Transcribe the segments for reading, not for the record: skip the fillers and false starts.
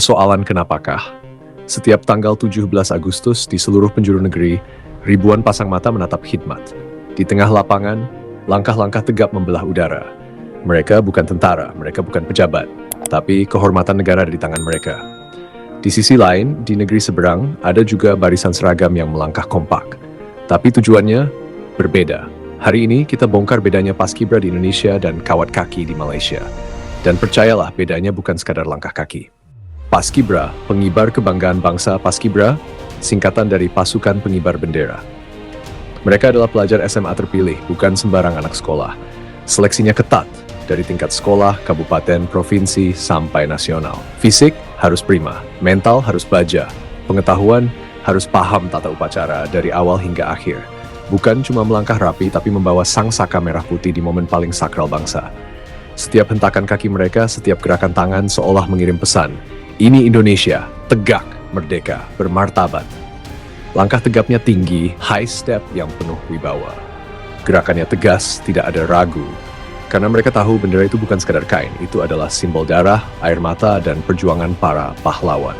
Persoalan kenapakah? Setiap tanggal 17 Agustus di seluruh penjuru negeri, ribuan pasang mata menatap khidmat. Di tengah lapangan, langkah-langkah tegap membelah udara. Mereka bukan tentara, mereka bukan pejabat, tapi kehormatan negara di tangan mereka. Di sisi lain, di negeri seberang, ada juga barisan seragam yang melangkah kompak. Tapi tujuannya berbeda. Hari ini kita bongkar bedanya Paskibra di Indonesia dan kawat kaki di Malaysia. Dan percayalah, bedanya bukan sekadar langkah kaki. Paskibra, pengibar kebanggaan bangsa Paskibra, singkatan dari Pasukan Pengibar Bendera. Mereka adalah pelajar SMA terpilih, bukan sembarang anak sekolah. Seleksinya ketat, dari tingkat sekolah, kabupaten, provinsi, sampai nasional. Fisik harus prima, mental harus baja, pengetahuan harus paham tata upacara dari awal hingga akhir. Bukan cuma melangkah rapi, tapi membawa sang saka merah putih di momen paling sakral bangsa. Setiap hentakan kaki mereka, setiap gerakan tangan seolah mengirim pesan. Ini Indonesia, tegak, merdeka, bermartabat. Langkah tegapnya tinggi, high step yang penuh wibawa. Gerakannya tegas, tidak ada ragu. Karena mereka tahu bendera itu bukan sekadar kain, itu adalah simbol darah, air mata, dan perjuangan para pahlawan.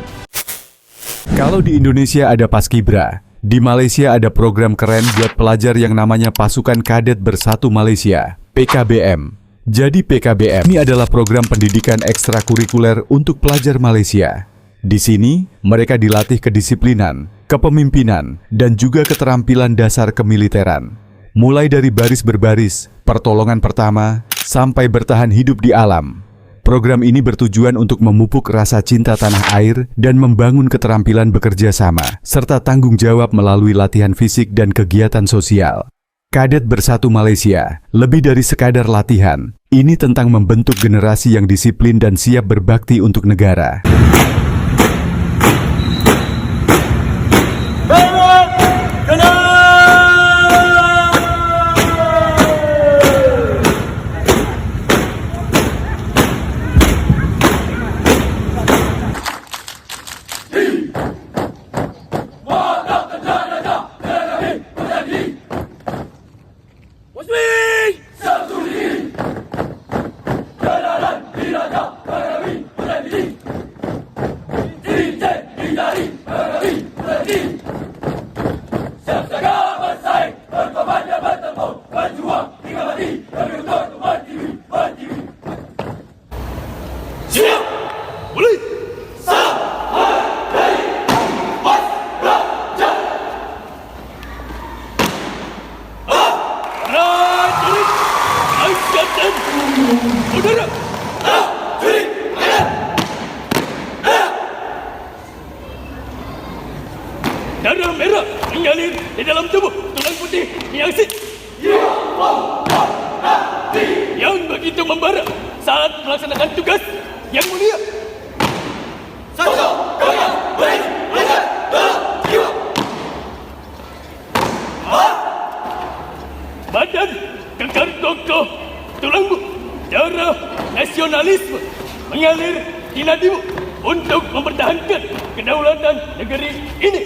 Kalau di Indonesia ada Paskibra, di Malaysia ada program keren buat pelajar yang namanya Pasukan Kadet Bersatu Malaysia, PKBM. Jadi PKBM ini adalah program pendidikan ekstrakurikuler untuk pelajar Malaysia. Di sini, mereka dilatih kedisiplinan, kepemimpinan, dan juga keterampilan dasar kemiliteran. Mulai dari baris berbaris, pertolongan pertama, sampai bertahan hidup di alam. Program ini bertujuan untuk memupuk rasa cinta tanah air dan membangun keterampilan bekerja sama, serta tanggung jawab melalui latihan fisik dan kegiatan sosial. Kadet Bersatu Malaysia, lebih dari sekadar latihan, ini tentang membentuk generasi yang disiplin dan siap berbakti untuk negara. Darah merah mengalir di dalam tubuh tulang putih yang begitu membara saat melaksanakan tugas yang mulia. Satu, dua, beri, angkat, dalam, jiwa. Badan kekar kokoh, tulangmu, darah nasionalisme mengalir di nadimu untuk mempertahankan kedaulatan negeri ini.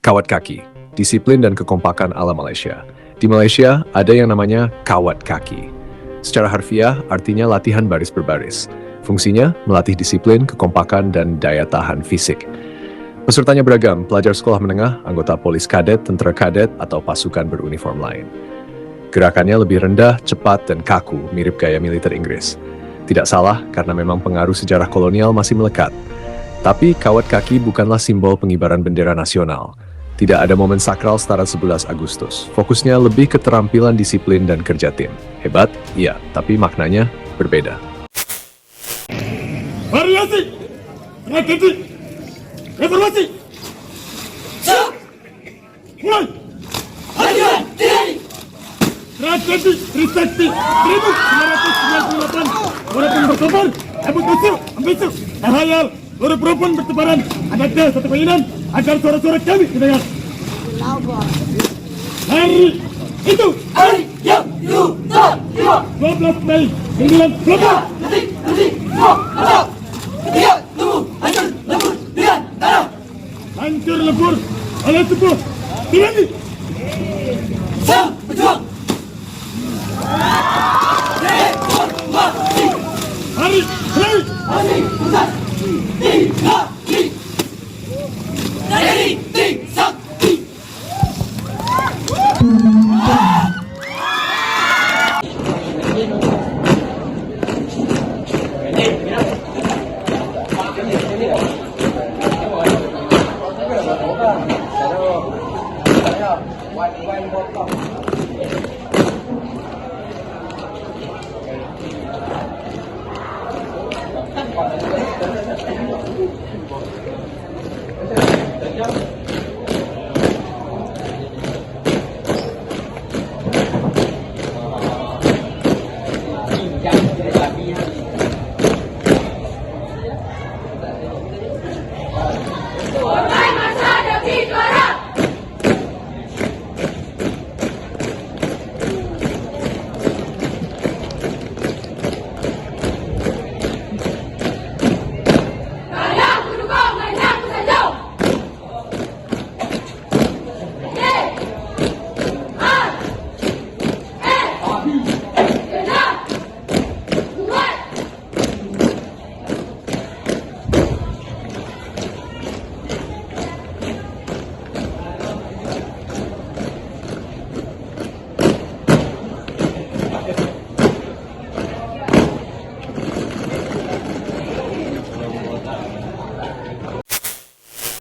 Kawat kaki, disiplin dan kekompakan ala Malaysia. Di Malaysia, ada yang namanya kawat kaki. Secara harfiah, artinya latihan baris berbaris. Fungsinya, melatih disiplin, kekompakan, dan daya tahan fisik. Pesertanya beragam, pelajar sekolah menengah, anggota polis kadet, tentara kadet, atau pasukan beruniform lain. Gerakannya lebih rendah, cepat, dan kaku, mirip gaya militer Inggris. Tidak salah, karena memang pengaruh sejarah kolonial masih melekat. Tapi kawat kaki bukanlah simbol pengibaran bendera nasional. Tidak ada momen sakral setara 11 Agustus. Fokusnya lebih ke keterampilan, disiplin, dan kerja tim. Hebat? Iya, tapi maknanya berbeda. Variasi, strategi, reformasi. Mulai. Strategi Trisakti 1998. Walaupun berkobar, kabut musuh, ambisu, tahayal, seluruh perempuan bertebaran. Ada satu keinginan agar suara-suara kami didengar. Hari itu, hari yang diutak 12 Mei 1998. Hancur lebur oleh tubuh tirani. Sang pejuang. Reformasi. Hari pusat. Tinggali. Dari Trisakti.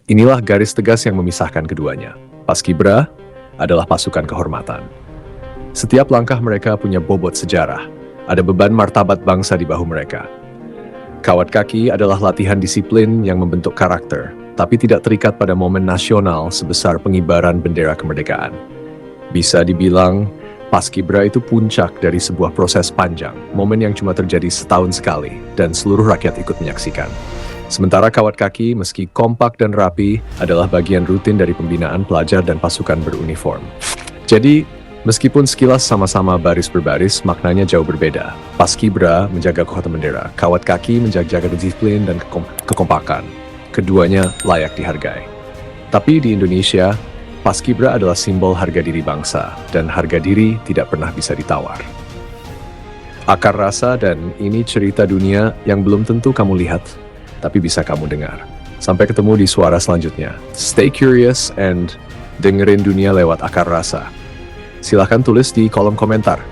Inilah garis tegas yang memisahkan keduanya. Paskibra adalah pasukan kehormatan. Setiap langkah mereka punya bobot sejarah. Ada beban martabat bangsa di bahu mereka. Kawat kaki adalah latihan disiplin yang membentuk karakter, tapi tidak terikat pada momen nasional sebesar pengibaran bendera kemerdekaan. Bisa dibilang, Paskibra itu puncak dari sebuah proses panjang, momen yang cuma terjadi setahun sekali, dan seluruh rakyat ikut menyaksikan. Sementara kawat kaki, meski kompak dan rapi, adalah bagian rutin dari pembinaan pelajar dan pasukan beruniform. Jadi, meskipun sekilas sama-sama baris berbaris, maknanya jauh berbeda. Paskibra menjaga kehormatan bendera, kawat kaki menjaga disiplin dan kekompakan. Keduanya layak dihargai. Tapi di Indonesia, Paskibra adalah simbol harga diri bangsa, dan harga diri tidak pernah bisa ditawar. Akar rasa, dan ini cerita dunia yang belum tentu kamu lihat, tapi bisa kamu dengar. Sampai ketemu di suara selanjutnya. Stay curious and dengerin dunia lewat akar rasa. Silahkan tulis di kolom komentar.